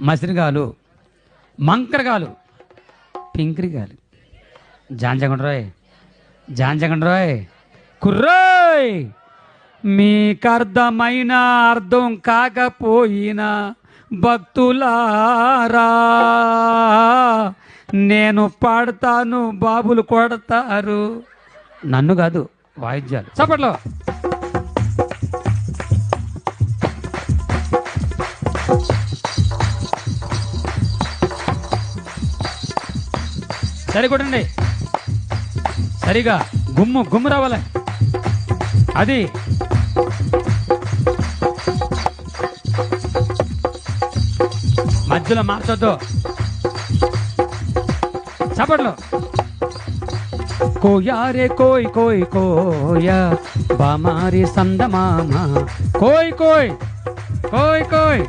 మసిరిగాలు, మంకరగాలు, పింకరిగాలు, జాంజగండ్రోయ్, జాంజగండ్రోయ్, కుర్రోయ్. మీకర్థమైన అర్థం కాకపోయినా భక్తులారా నేను పాడతాను, బాబులు కొడతారు. నన్ను కాదు, వాయిద్యాలు. చప్పట్లో. సరి కొట్టండి, సరిగా గుమ్ము రావాలి. అది మధ్యలో మార్చొద్దు. చప్పట్లో. కోయారే కోయ్ కోయ్ కోయా బామారి సందమామ, కోయ్ కోయ్ కోయ్ కోయ్.